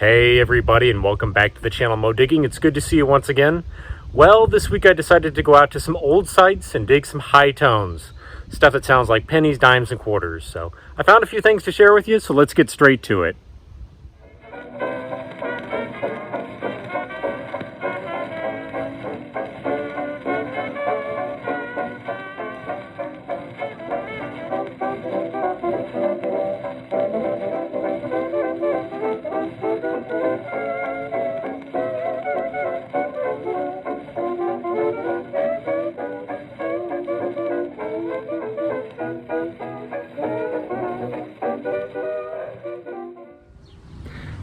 Hey everybody, and welcome back to the channel Mo Digging. It's good to see you once again. Well, this week I decided to go out to some old sites and dig some high tones. Stuff that sounds like pennies, dimes, and quarters. So I found a few things to share with you, so let's get straight to it.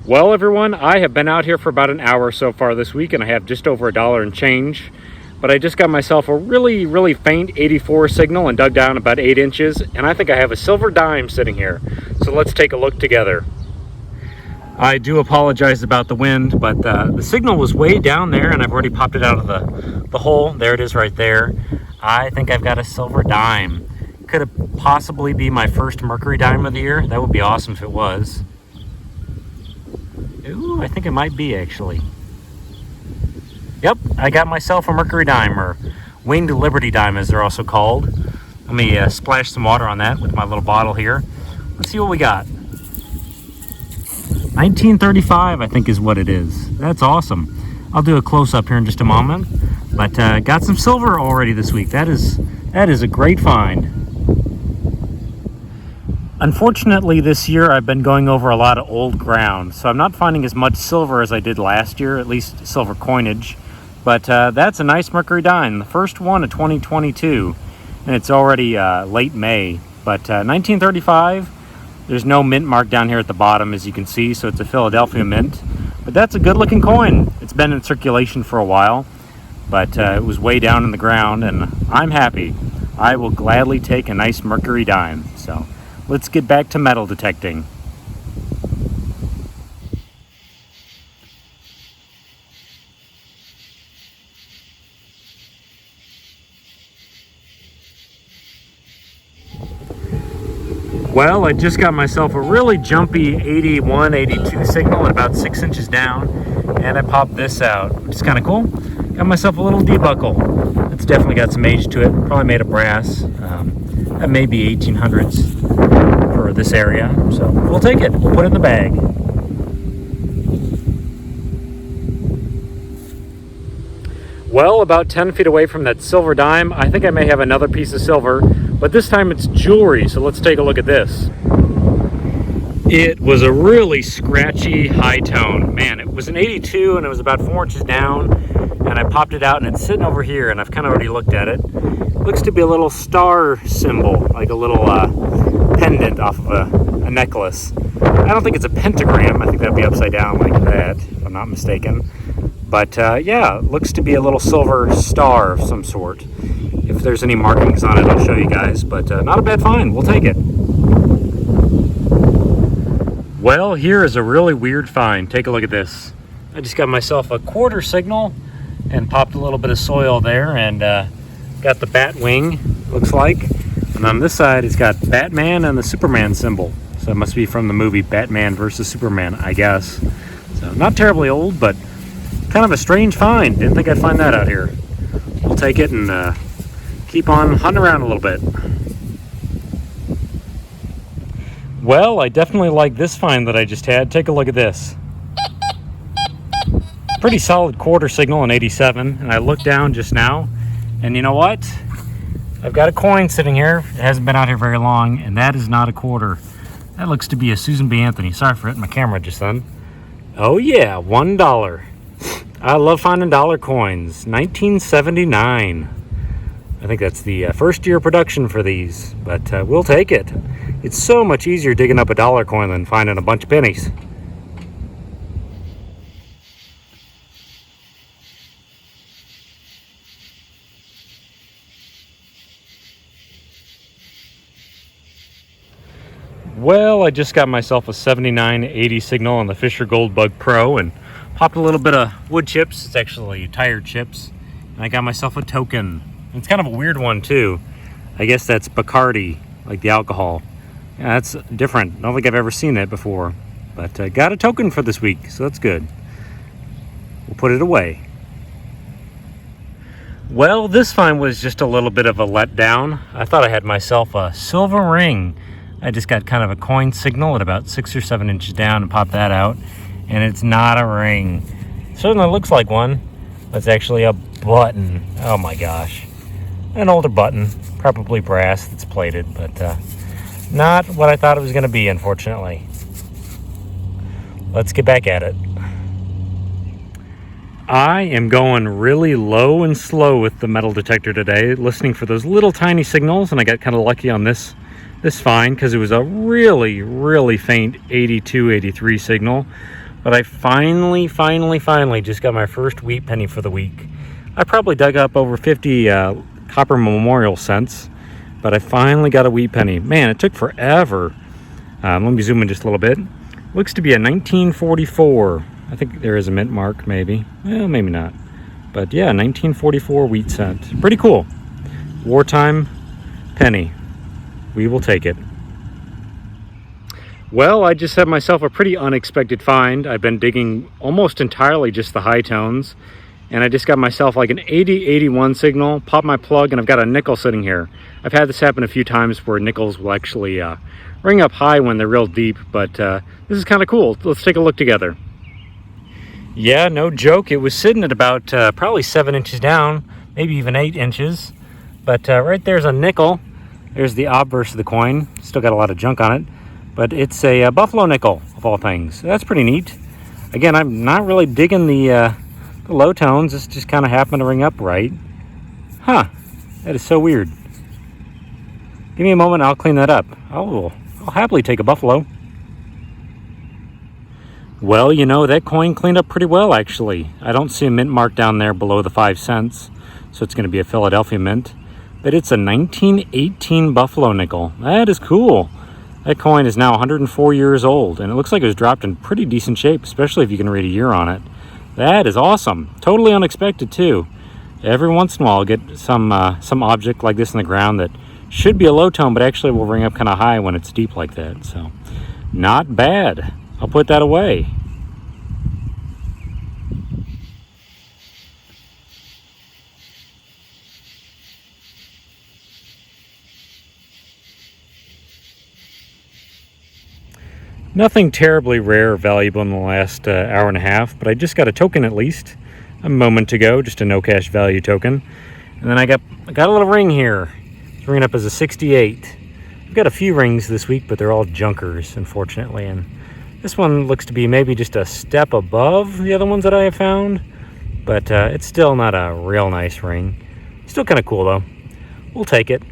Well, everyone, I have been out here for about an hour so far this week, and I have just over $1 and change. But I just got myself a really faint 84 signal and dug down about 8 inches, and I think I have a silver dime sitting here. So let's take a look together. I do apologize about the wind, but the signal was way down there, and I've already popped it out of the hole. There it is right there. I think I've got a silver dime. Could it possibly be my first mercury dime of the year? That would be awesome if it was. Ooh, I think it might be, actually. Yep, I got myself a mercury dime, or winged liberty dime as they're also called. Let me splash some water on that with my little bottle here. Let's see what we got. 1935, I think, is what it is. That's awesome. I'll do a close-up here in just a moment. But got some silver already this week. That is a great find. Unfortunately, this year I've been going over a lot of old ground, so I'm not finding as much silver as I did last year, at least silver coinage. But that's a nice mercury dime, the first one of 2022, and it's already late May. But 1935, there's no mint mark down here at the bottom, as you can see, so it's a Philadelphia mint. But that's a good-looking coin. It's been in circulation for a while, but it was way down in the ground, and I'm happy. I will gladly take a nice mercury dime. So let's get back to metal detecting. Well, I just got myself a really jumpy 81, 82 signal at about 6 inches down, and I popped this out, which is kind of cool. Got myself a little debuckle. It's definitely got some age to it, probably made of brass. That may be 1800s for this area, so we'll take it. We'll put it in the bag. Well, about 10 feet away from that silver dime, I think I may have another piece of silver, but this time it's jewelry, so let's take a look at this. It was a really scratchy high tone. Man, it was an 82 and it was about 4 inches down, and I popped it out and it's sitting over here, and I've kind of already looked at it. Looks to be a little star symbol, like a little pendant off of a necklace. I don't think it's a pentagram. I think that'd be upside down like that, if I'm not mistaken. But yeah, it looks to be a little silver star of some sort. If there's any markings on it, I'll show you guys. But not a bad find. We'll take it. Well, here is a really weird find. Take a look at this. I just got myself a quarter signal and popped a little bit of soil there, and got the bat wing, looks like. And on this side, it's got Batman and the Superman symbol. So it must be from the movie Batman versus Superman, I guess. So not terribly old, but kind of a strange find. Didn't think I'd find that out here. We'll take it and keep on hunting around a little bit. Well, I definitely like this find that I just had. Take a look at this. Pretty solid quarter signal in 87, and I looked down just now, and you know what? I've got a coin sitting here. It hasn't been out here very long, and that is not a quarter. That looks to be a Susan B. Anthony. Sorry for hitting my camera just then. Oh yeah, $1. I love finding dollar coins. 1979. I think that's the first year production for these, but we'll take it. It's so much easier digging up a dollar coin than finding a bunch of pennies. Well, I just got myself a 7980 signal on the Fisher Gold Bug Pro and popped a little bit of wood chips. It's actually tire chips. And I got myself a token. It's kind of a weird one too. I guess that's Bacardi, like the alcohol. Yeah, that's different. I don't think I've ever seen that before. But I got a token for this week, so that's good. We'll put it away. Well, this find was just a little bit of a letdown. I thought I had myself a silver ring. I just got kind of a coin signal at about 6 or 7 inches down and popped that out. And it's not a ring. Certainly looks like one. It's actually a button. Oh my gosh. An older button. Probably brass that's plated, but not what I thought it was going to be, unfortunately. Let's get back at it. I am going really low and slow with the metal detector today, listening for those little tiny signals, and I got kind of lucky on this find because it was a really, really faint 82, 83 signal. But I finally just got my first wheat penny for the week. I probably dug up over 50 copper memorial cents, but I finally got a wheat penny. Man, it took forever. Let me zoom in just a little bit. Looks to be a 1944. I think there is a mint mark, maybe. Well, maybe not. But yeah, 1944 wheat cent. Pretty cool. Wartime penny. We will take it. Well, I just had myself a pretty unexpected find. I've been digging almost entirely just the high tones, and I just got myself like an 80-81 signal, popped my plug, and I've got a nickel sitting here. I've had this happen a few times where nickels will actually ring up high when they're real deep, but this is kind of cool. Let's take a look together. Yeah, no joke. It was sitting at about probably 7 inches down, maybe even 8 inches. But right there's a nickel. There's the obverse of the coin. Still got a lot of junk on it. But it's a buffalo nickel, of all things. That's pretty neat. Again, I'm not really digging the low tones. This just kind of happened to ring up right. Huh. That is so weird. Give me a moment, I'll clean that up. I'll happily take a buffalo. Well, you know, that coin cleaned up pretty well, actually. I don't see a mint mark down there below the 5 cents, so it's going to be a Philadelphia mint. But it's a 1918 buffalo nickel. That is cool. That coin is now 104 years old, and it looks like it was dropped in pretty decent shape, especially if you can read a year on it. That is awesome. Totally unexpected, too. Every once in a while, I'll get some object like this in the ground that should be a low tone, but actually will ring up kind of high when it's deep like that. So, not bad. I'll put that away. Nothing terribly rare or valuable in the last hour and a half, but I just got a token at least a moment ago, just a no cash value token. And then I got a little ring here. It's ringing up as a 68. I've got a few rings this week, but they're all junkers, unfortunately. And this one looks to be maybe just a step above the other ones that I have found, but it's still not a real nice ring. Still kind of cool though. We'll take it.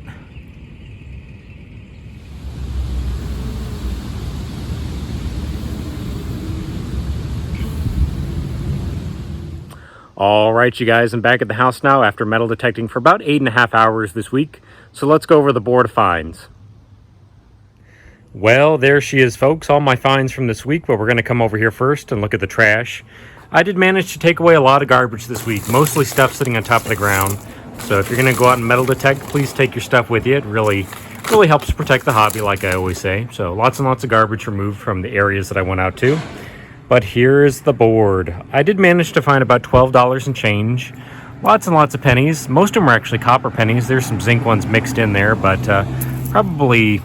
All right, you guys, I'm back at the house now after metal detecting for about 8.5 hours this week. So let's go over the board of finds. Well, there she is, folks. All my finds from this week, but we're going to come over here first and look at the trash. I did manage to take away a lot of garbage this week, mostly stuff sitting on top of the ground. So if you're going to go out and metal detect, please take your stuff with you. It really helps protect the hobby, like I always say. So lots and lots of garbage removed from the areas that I went out to. But here's the board. I did manage to find about $12 and change. Lots and lots of pennies. Most of them are actually copper pennies. There's some zinc ones mixed in there, but probably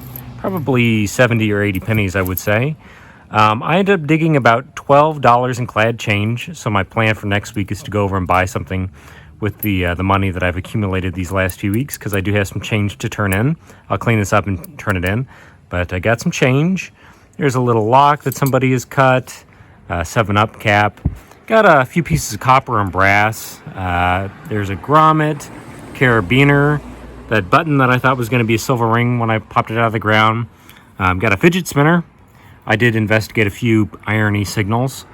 70 or 80 pennies, I would say. I ended up digging about $12 in clad change. So my plan for next week is to go over and buy something with the money that I've accumulated these last few weeks, because I do have some change to turn in. I'll clean this up and turn it in. But I got some change. There's a little lock that somebody has cut. 7-Up cap. Got a few pieces of copper and brass. There's a grommet, carabiner, that button that I thought was going to be a silver ring when I popped it out of the ground. Got a fidget spinner. I did investigate a few irony signals.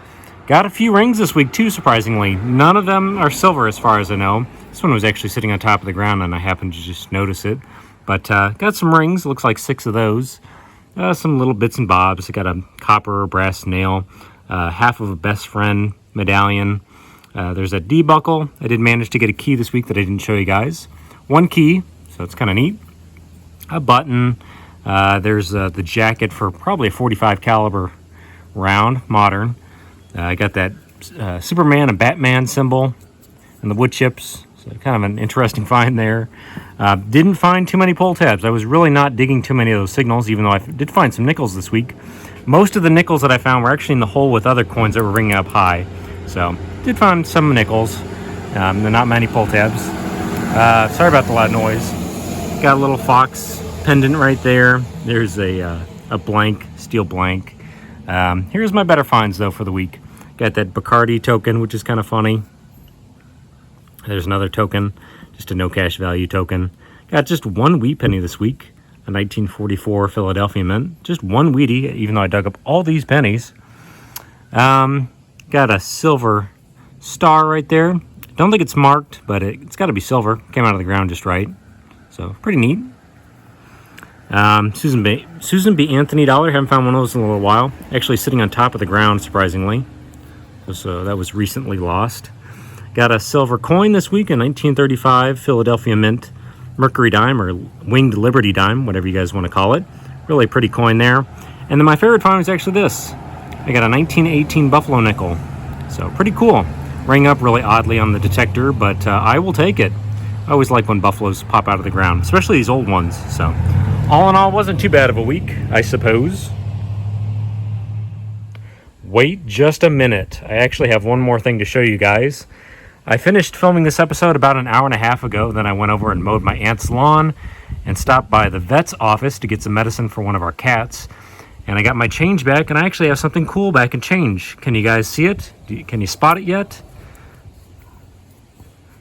Got a few rings this week too, surprisingly. None of them are silver as far as I know. This one was actually sitting on top of the ground and I happened to just notice it. But got some rings, looks like 6 of those. Some little bits and bobs. I got a copper or brass nail. Half of a best friend medallion. There's a D buckle. I did manage to get a key this week that I didn't show you guys. 1 key, so it's kind of neat. A button. There's the jacket for probably a .45 caliber round, modern. I got that Superman and Batman symbol and the wood chips. So kind of an interesting find there. Didn't find too many pull tabs. I was really not digging too many of those signals, even though I did find some nickels this week. Most of the nickels that I found were actually in the hole with other coins that were ringing up high. So did find some nickels. They're not many pull tabs. Sorry about the loud noise. Got a little fox pendant right there. There's a blank, steel blank. Here's my better finds though for the week. Got that Bacardi token, which is kind of funny. There's another token, just a no cash value token. Got just one wheat penny this week, a 1944 Philadelphia mint. Just one wheatie, even though I dug up all these pennies. Got a silver star right there. Don't think it's marked, but it's got to be silver. Came out of the ground just right. So pretty neat. Susan B. Anthony dollar. Haven't found one of those in a little while. Actually sitting on top of the ground, surprisingly. So that was recently lost. Got a silver coin this week, a 1935 Philadelphia mint mercury dime, or winged liberty dime, whatever you guys want to call it. Really pretty coin there. And then my favorite find was actually this. I got a 1918 buffalo nickel. So pretty cool. Rang up really oddly on the detector, but I will take it. I always like when buffaloes pop out of the ground, especially these old ones. So all in all, wasn't too bad of a week, I suppose. Wait just a minute. I actually have one more thing to show you guys. I finished filming this episode about an hour and a half ago. Then I went over and mowed my aunt's lawn and stopped by the vet's office to get some medicine for one of our cats. And I got my change back, and I actually have something cool back in change. Can you guys see it? Can you spot it yet?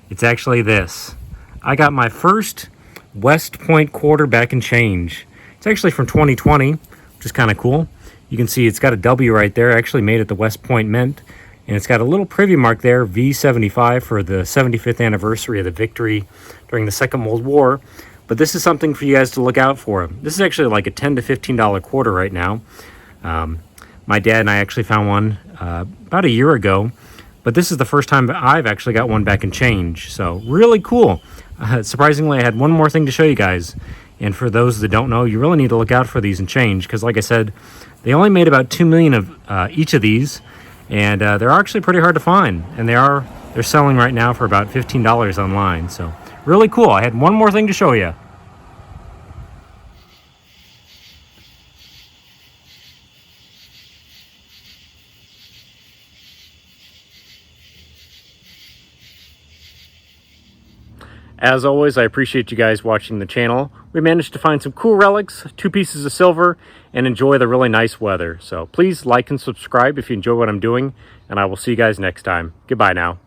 It's actually this. I got my first West Point quarter back in change. It's actually from 2020, which is kind of cool. You can see it's got a W right there. I actually made it the West Point Mint. And it's got a little privy mark there, V75, for the 75th anniversary of the victory during the Second World War. But this is something for you guys to look out for. This is actually like a $10 to $15 quarter right now. My dad and I actually found one about a year ago. But this is the first time I've actually got one back in change. So really cool. Surprisingly, I had one more thing to show you guys. And for those that don't know, you really need to look out for these in change. Because like I said, they only made about 2 million of each of these. And they're actually pretty hard to find. And they're selling right now for about $15 online. So really cool. I had one more thing to show you. As always, I appreciate you guys watching the channel. We managed to find some cool relics, 2 pieces of silver, and enjoy the really nice weather. So please like and subscribe if you enjoy what I'm doing, and I will see you guys next time. Goodbye now.